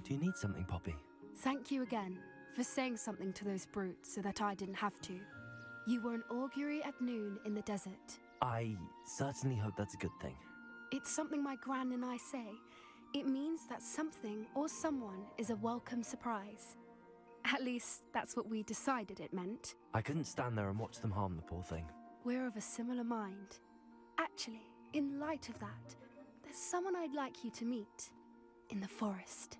Do you need something, Poppy? Thank you again for saying something to those brutes so that I didn't have to. You were an augury at noon in the desert. I certainly hope that's a good thing. It's something my gran and I say. It means that something or someone is a welcome surprise. At least, that's what we decided it meant. I couldn't stand there and watch them harm the poor thing. We're of a similar mind. Actually, in light of that, there's someone I'd like you to meet. In the forest.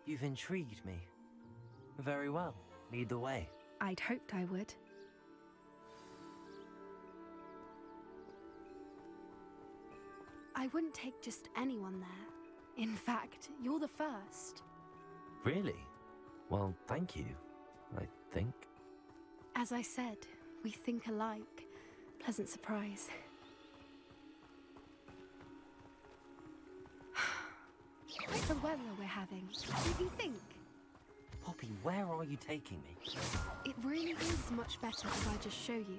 You've intrigued me. Very well. Lead the way. I'd hoped I would. I wouldn't take just anyone there. In fact, you're the first. Really? Well, thank you, I think. As I said, we think alike. Pleasant surprise. Like the weather we're having. What do you think? Poppy, where are you taking me? It really is much better if I just show you.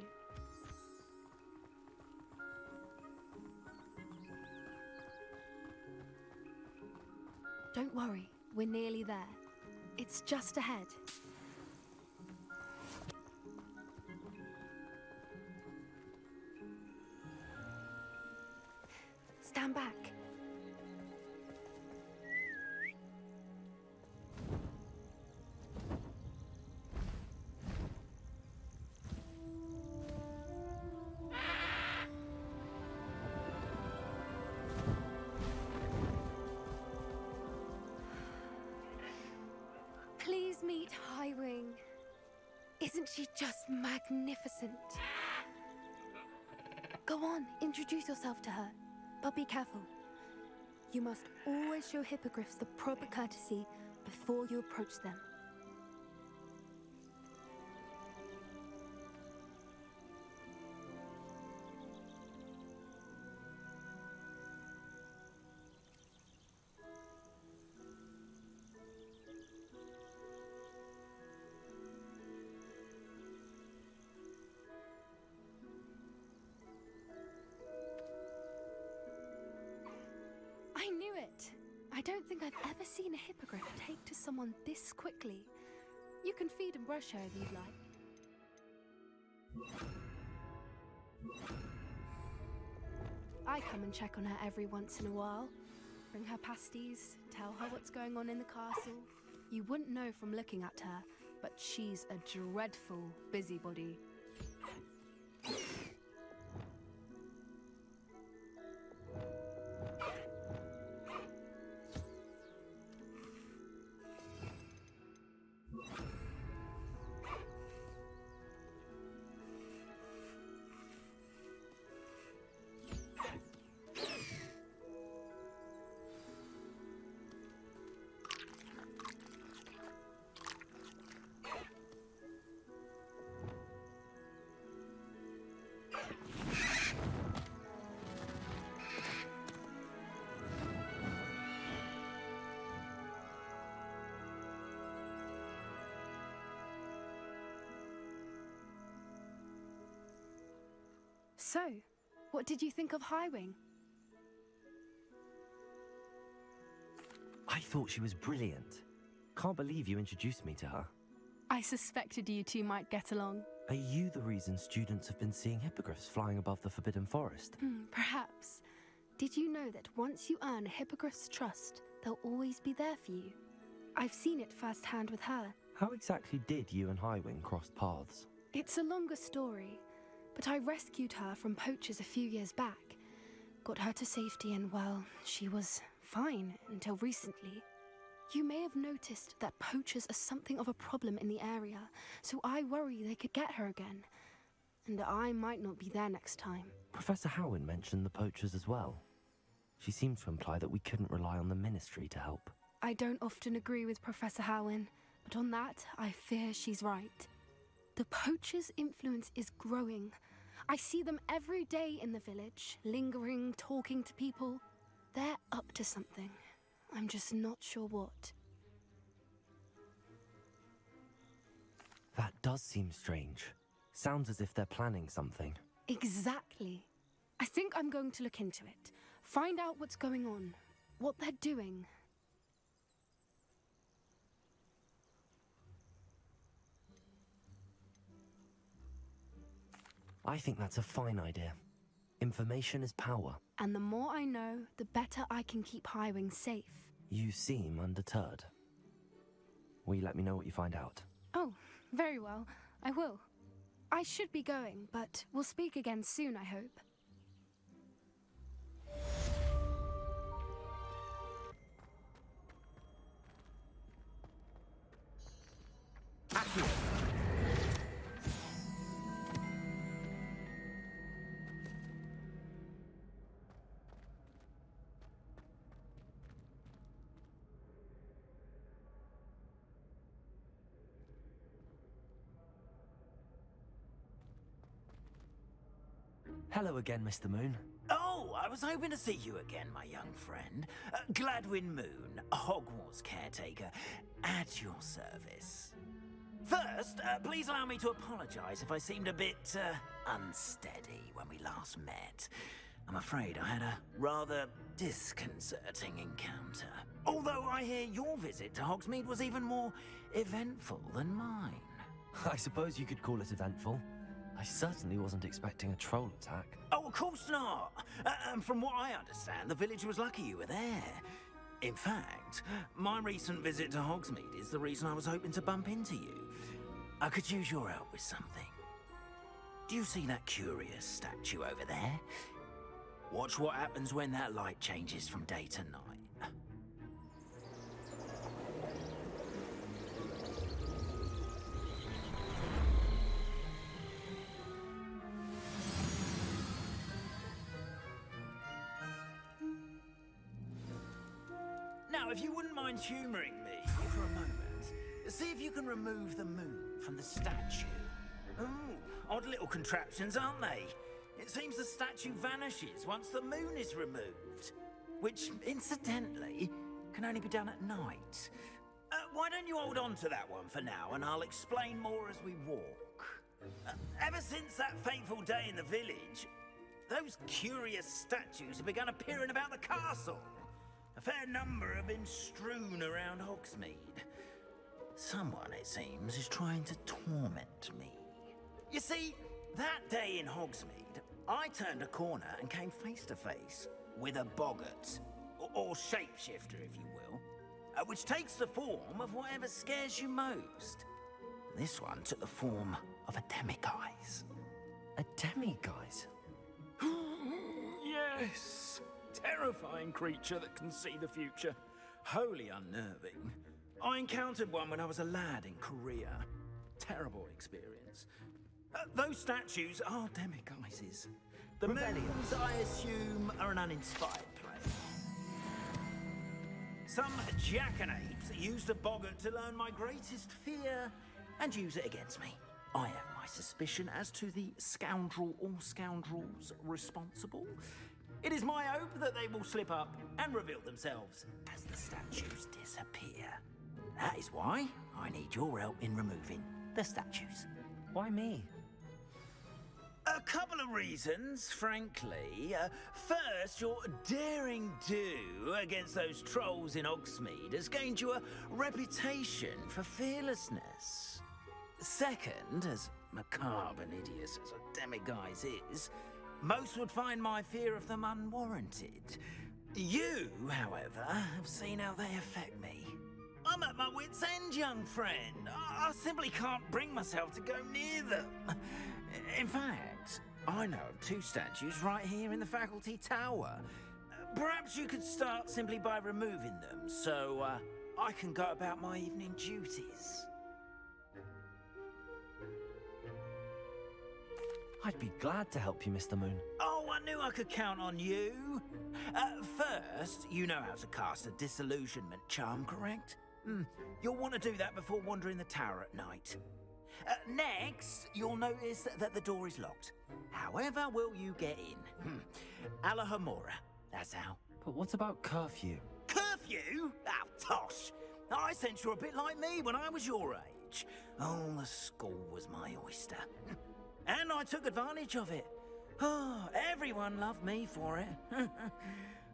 Don't worry, we're nearly there. It's just ahead. Stand back. Please meet Highwing. Isn't she just magnificent? Go on, introduce yourself to her. But be careful. You must always show hippogriffs the proper courtesy before you approach them. I knew it! I don't think I've ever seen a hippogriff take to someone this quickly. You can feed and brush her if you'd like. I come and check on her every once in a while. Bring her pasties, tell her what's going on in the castle. You wouldn't know from looking at her, but she's a dreadful busybody. So, what did you think of Highwing? I thought she was brilliant. Can't believe you introduced me to her. I suspected you two might get along. Are you the reason students have been seeing hippogriffs flying above the Forbidden Forest? Perhaps. Did you know that once you earn a hippogriff's trust, they'll always be there for you? I've seen it firsthand with her. How exactly did you and Highwing cross paths? It's a longer story, but I rescued her from poachers a few years back. Got her to safety and, well, she was fine until recently. You may have noticed that poachers are something of a problem in the area, so I worry they could get her again. And I might not be there next time. Professor Howin mentioned the poachers as well. She seemed to imply that we couldn't rely on the Ministry to help. I don't often agree with Professor Howin, but on that, I fear she's right. The poachers' influence is growing. I see them every day in the village, lingering, talking to people. They're up to something. I'm just not sure what. That does seem strange. Sounds as if they're planning something. Exactly. I think I'm going to look into it. Find out what's going on. what they're doing. I think that's a fine idea. Information is power. And the more I know, the better I can keep Highwing safe. You seem undeterred. Will you let me know what you find out? Oh, very well. I will. I should be going, but we'll speak again soon, I hope. Accio! Hello again, Mr. Moon. Oh, I was hoping to see you again, my young friend. Gladwin Moon, Hogwarts caretaker, at your service. First, please allow me to apologize if I seemed a bit unsteady when we last met. I'm afraid I had a rather disconcerting encounter. Although I hear your visit to Hogsmeade was even more eventful than mine. I suppose you could call it eventful. I certainly wasn't expecting a troll attack. Oh, of course not. And from what I understand, the village was lucky you were there. In fact, my recent visit to Hogsmeade is the reason I was hoping to bump into you. I could use your help with something. Do you see that curious statue over there? Watch what happens when that light changes from day to night. Now, if you wouldn't mind humouring me for a moment, see if you can remove the moon from the statue. Ooh, odd little contraptions, aren't they? It seems the statue vanishes once the moon is removed, which, incidentally, can only be done at night. Why don't you hold on to that one for now, and I'll explain more as we walk. Ever since that fateful day in the village, those curious statues have begun appearing about the castle. A fair number have been strewn around Hogsmeade. Someone, it seems, is trying to torment me. You see, that day in Hogsmeade, I turned a corner and came face to face with a boggart, or shapeshifter, if you will, which takes the form of whatever scares you most. This one took the form of a demiguise. A demiguise? Yes! Terrifying creature that can see the future. Wholly unnerving. I encountered one when I was a lad in Korea. Terrible experience. Those statues are demiguises. The moons, I assume, are an uninspired play. Some jackanapes used a boggart to learn my greatest fear and use it against me. I have my suspicion as to the scoundrel or scoundrels responsible. It is my hope that they will slip up and reveal themselves as the statues disappear. That is why I need your help in removing the statues. Why me? A couple of reasons, frankly. First, your daring do against those trolls in Hogsmeade has gained you a reputation for fearlessness. Second, as macabre and hideous as a demiguise is, most would find my fear of them unwarranted. You, however, have seen how they affect me. I'm at my wit's end, young friend. I simply can't bring myself to go near them. In fact, I know of two statues right here in the faculty tower. Perhaps you could start simply by removing them, so I can go about my evening duties. I'd be glad to help you, Mr. Moon. Oh, I knew I could count on you. First, you know how to cast a disillusionment charm, correct? You'll want to do that before wandering the tower at night. Next, you'll notice that the door is locked. However will you get in? Alahomora, that's how. But what about curfew? Curfew? Oh, tosh. I sense you're a bit like me when I was your age. Oh, the school was my oyster. And I took advantage of it. Oh, everyone loved me for it.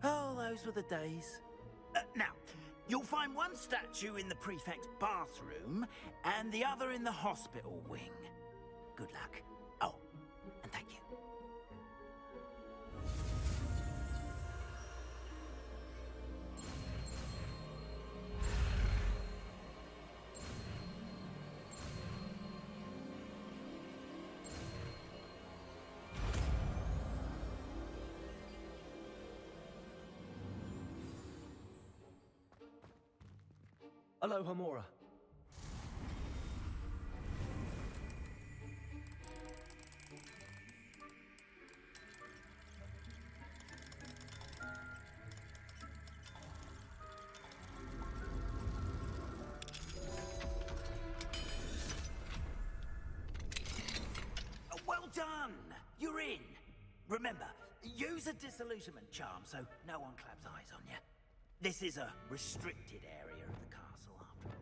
Oh, those were the days. Now, you'll find one statue in the prefect's bathroom and the other in the hospital wing. Good luck. Oh, and thank you. Hello, Homura. Well done! You're in. Remember, use a disillusionment charm so no one claps eyes on you. This is a restricted area of the castle, after all.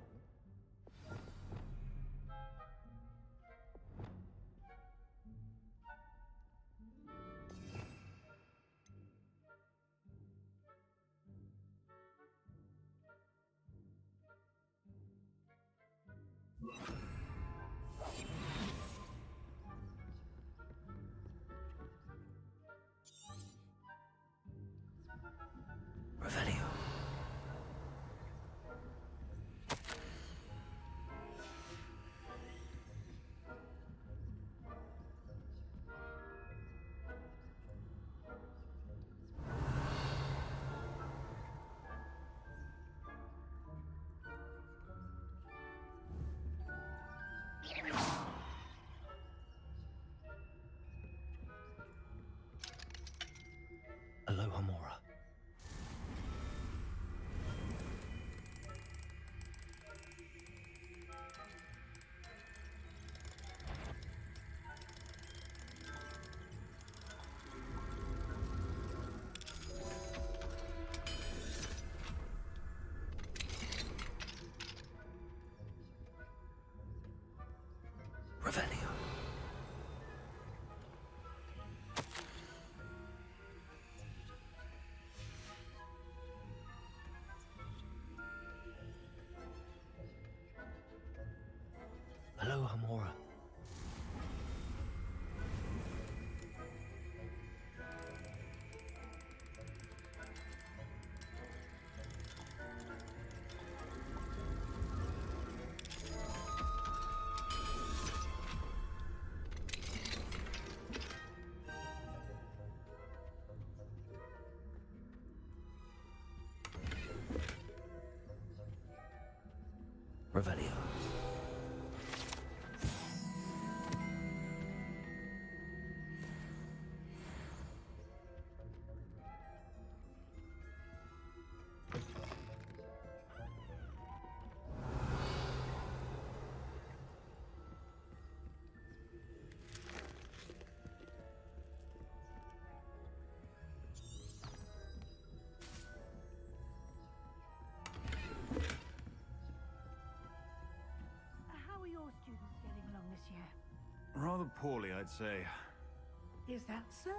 Revelio. Hello, Homura. Revelio. Hello, Homura. Revelio. How are your students getting along this year? Rather poorly, I'd say. Is that so?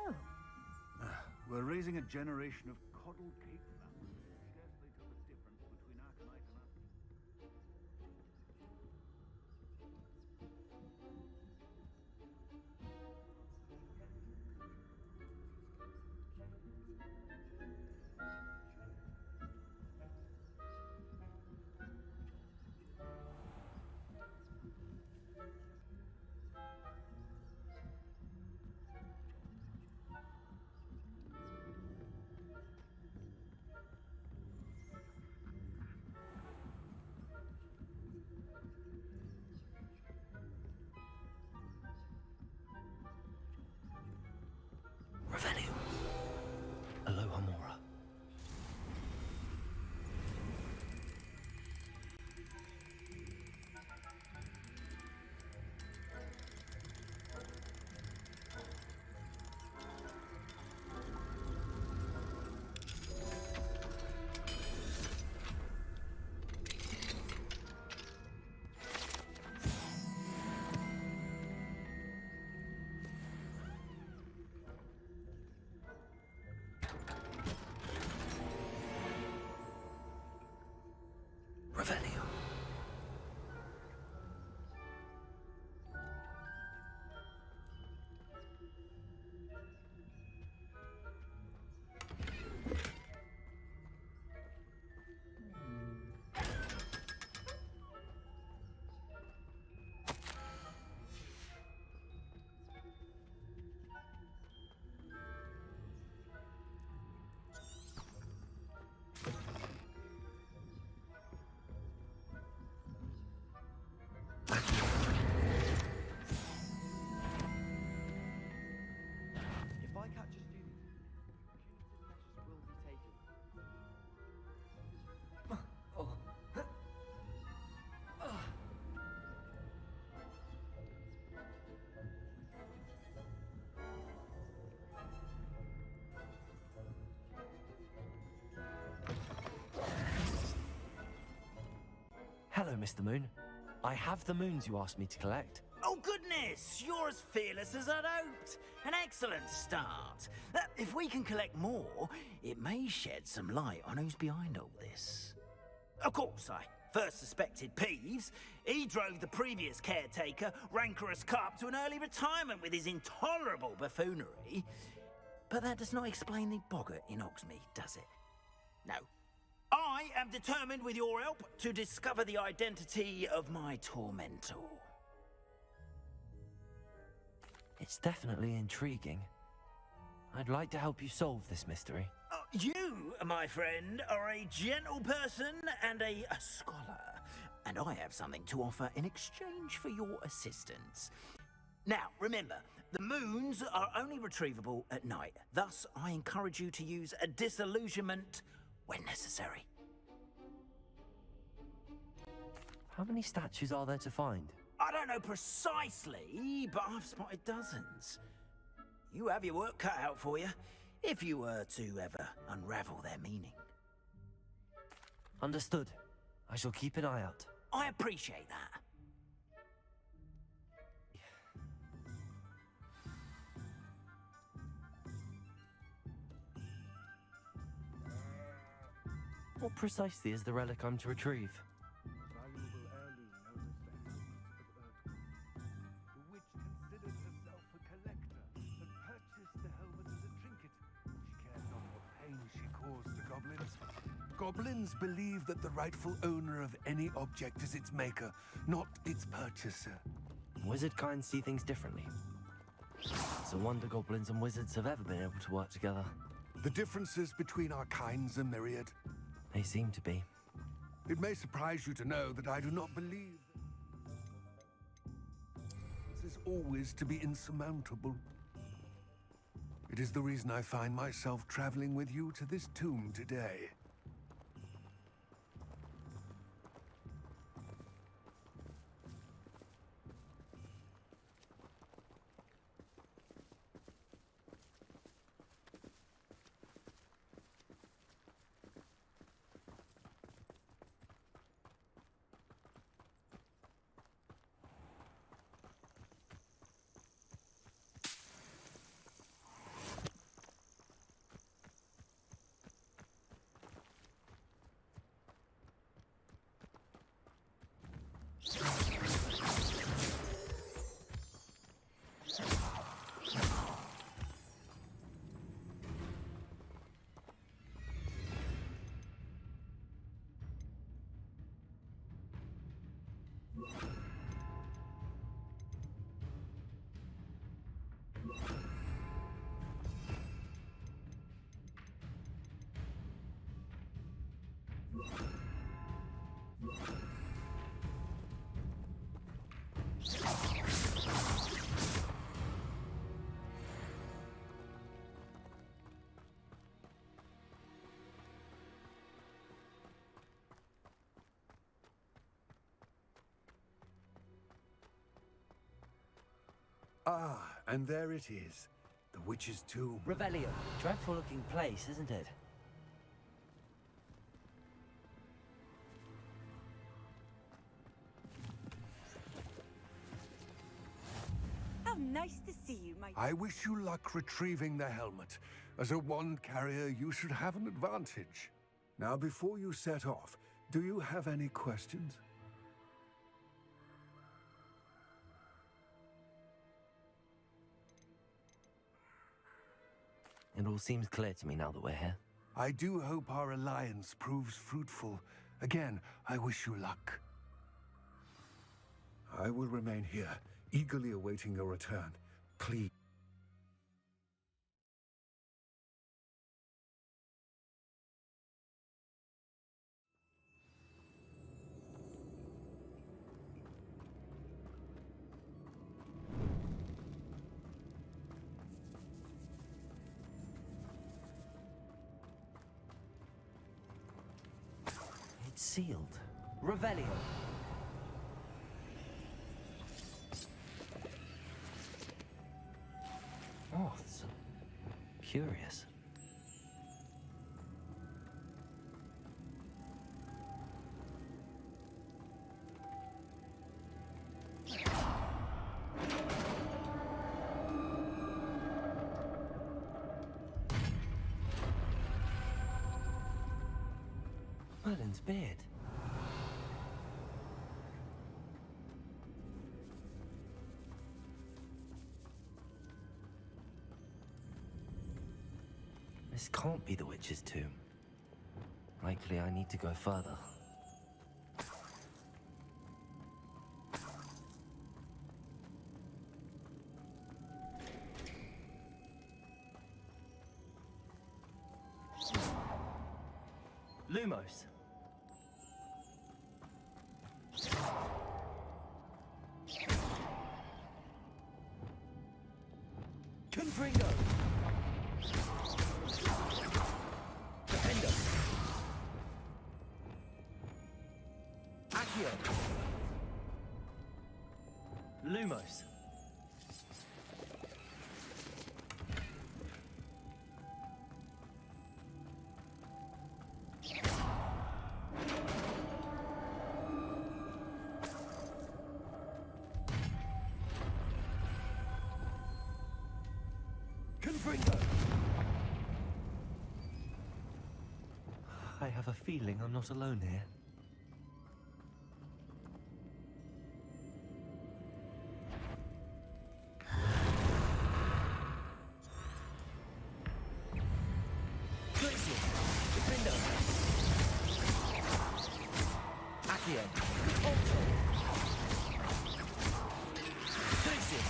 We're raising a generation of coddled cake fans who scarcely tell the difference between aconite and apple. Revelio. Hello, Homura. Revelio. If I catch a student, punitive measures will be taken. Hello, Mr. Moon. I have the moons you asked me to collect. Oh, goodness! You're as fearless as I'd hoped. An excellent start. If we can collect more, it may shed some light on who's behind all this. Of course, I first suspected Peeves. He drove the previous caretaker, rancorous Coop, to an early retirement with his intolerable buffoonery. But that does not explain the boggart in Hogsmeade, does it? No. I am determined, with your help, to discover the identity of my tormentor. It's definitely intriguing. I'd like to help you solve this mystery. You, my friend, are a gentle person and a scholar, and I have something to offer in exchange for your assistance. Now, remember, the moons are only retrievable at night. Thus, I encourage you to use a disillusionment when necessary. How many statues are there to find? I don't know precisely, but I've spotted dozens. You have your work cut out for you, if you were to ever unravel their meaning. Understood. I shall keep an eye out. I appreciate that. What precisely is the relic I'm to retrieve? Valuable heirloom known as the helmet of Earth. The witch considered herself a collector and purchased the helmet as a trinket. She cared not what pain she caused the goblins. Goblins believe that the rightful owner of any object is its maker, not its purchaser. Wizard kinds see things differently. It's a wonder goblins and wizards have ever been able to work together. The differences between our kinds are myriad. They seem to be. It may surprise you to know that I do not believe this is always to be insurmountable. It is the reason I find myself traveling with you to this tomb today. Ah, and there it is. The witch's tomb. Revelio. Dreadful looking place, isn't it? How nice to see you, my... I wish you luck retrieving the helmet. As a wand carrier, you should have an advantage. Now, before you set off, Do you have any questions? It all seems clear to me now that we're here. I do hope our alliance proves fruitful. Again, I wish you luck. I will remain here, eagerly awaiting your return. Please. It's sealed. Revelio. Oh, it's curious. Merlin's beard. This can't be the witch's tomb. Likely I need to go further. Lumos. Confringo. Defender. Accio. Lumos. Confringo. I have a feeling I'm not alone here. Glacier. Defender. Accio. Ultra. Glacier.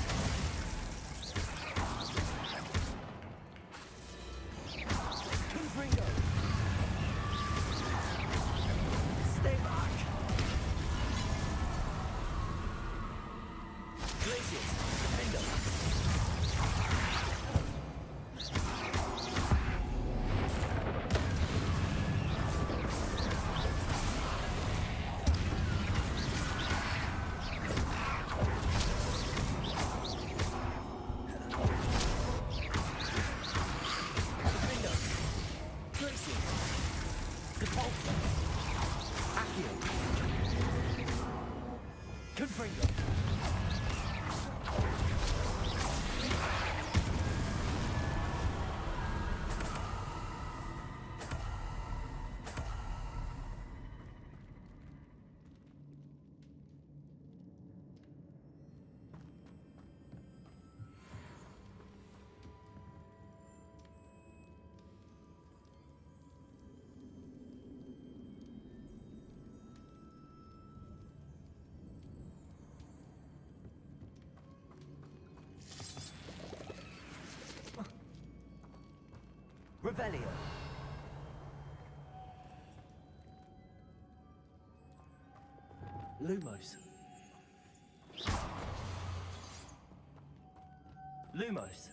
Confringo. Stay back. Glacier. Defender. Defender. Glacier. Depulso. Accio. Confringo. Revelio. Lumos. Lumos.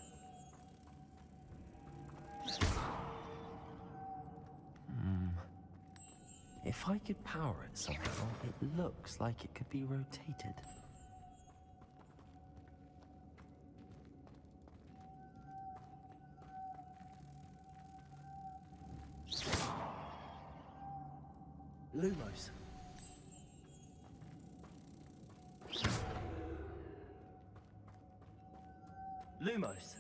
If I could power it somehow, it looks like it could be rotated. Lumos. Lumos.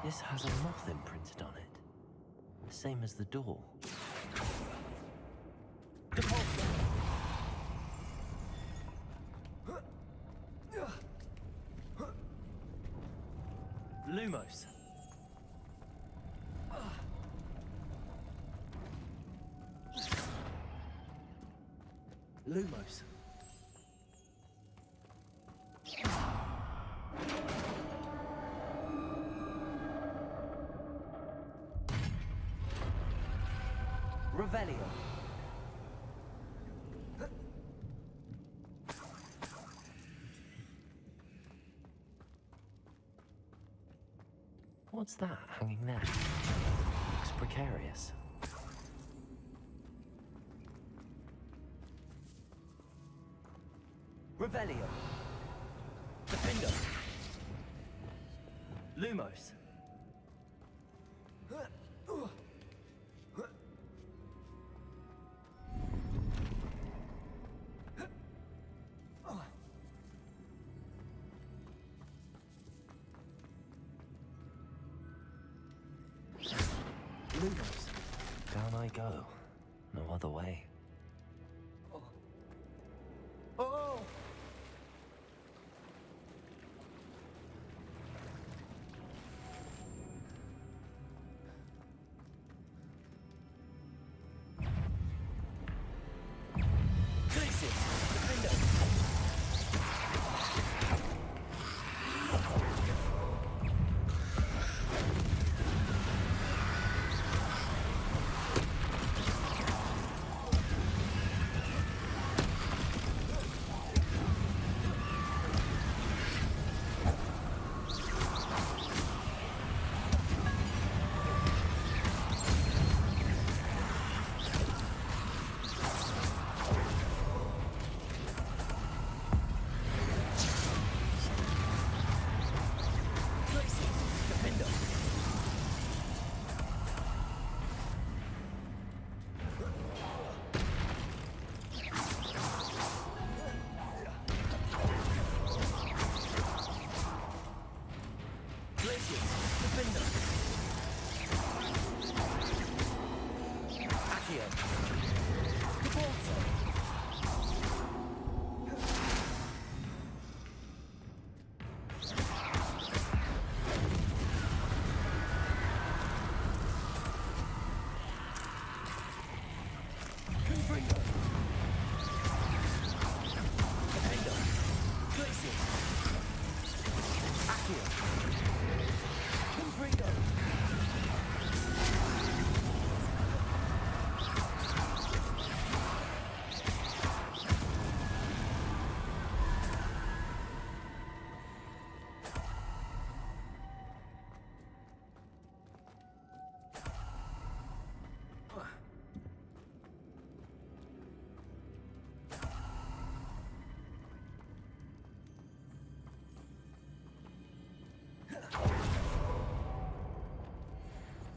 This has a moth imprinted on it. Same as the door. Depulso! Lumos. Lumos. Revelio. What's that hanging there? Looks precarious. Revelio. Defendo. Lumos. Lumos. Down I go. No other way. Oh! Glacius! Defendo!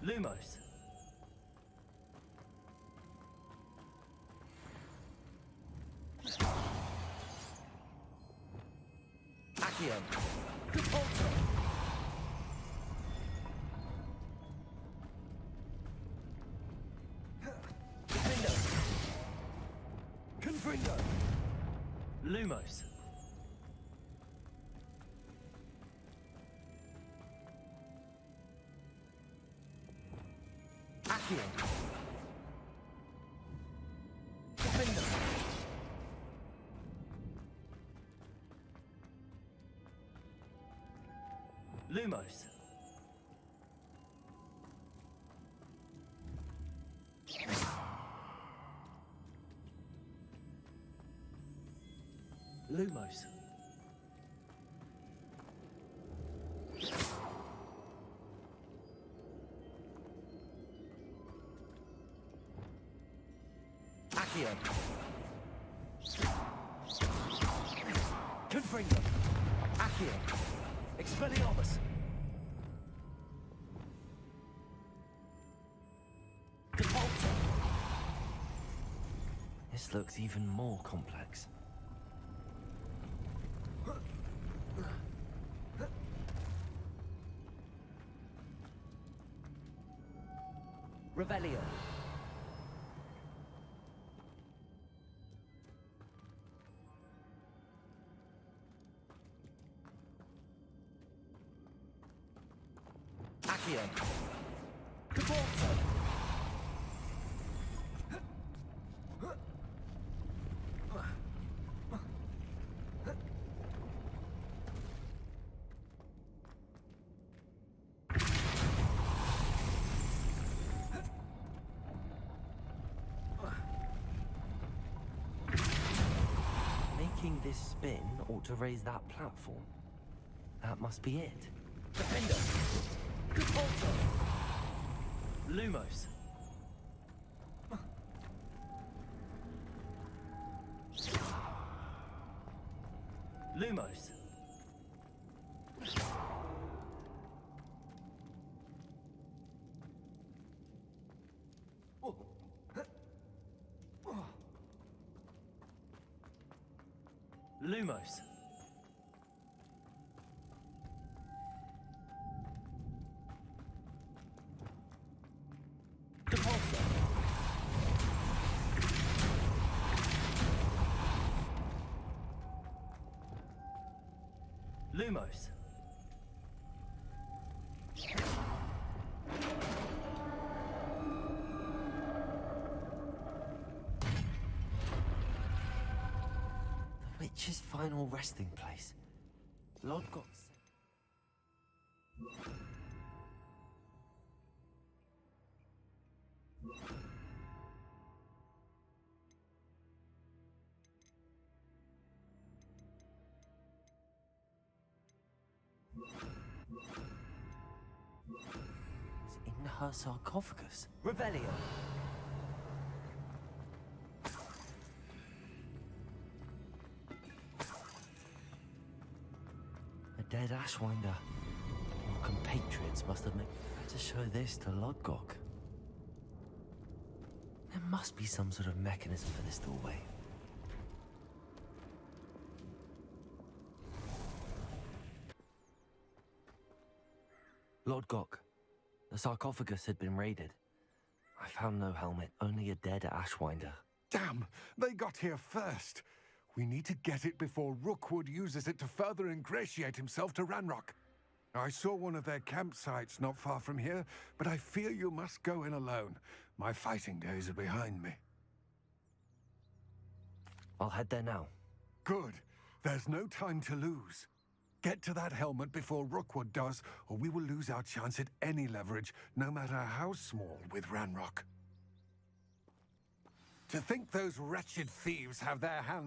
Lumos. Accio. Depulso. Defendo. Confringo. Lumos. Accio. Defendo. Lumos. Lumos. Accio. Confringo. Accio. Expelliarmus. Depulso. This looks even more complex. Revelio. Accio. Caporto. Making this spin ought to raise that platform. That must be it. Defender! Caporto! Lumos! Lumos! Lumos! Depulso! Lumos! The witch's final resting place. Lodgok. In her sarcophagus. Revelio. A dead Ashwinder. Your compatriots must have made to show this to Lodgok. There must be some sort of mechanism for this doorway. Lodgok, the sarcophagus had been raided. I found no helmet, only a dead Ashwinder. Damn! They got here first. We need to get it before Rookwood uses it to further ingratiate himself to Ranrock. I saw one of their campsites not far from here, but I fear you must go in alone. My fighting days are behind me. I'll head there now. Good. There's no time to lose. Get to that helmet before Rookwood does, or we will lose our chance at any leverage, no matter how small, with Ranrock. To think those wretched thieves have their hands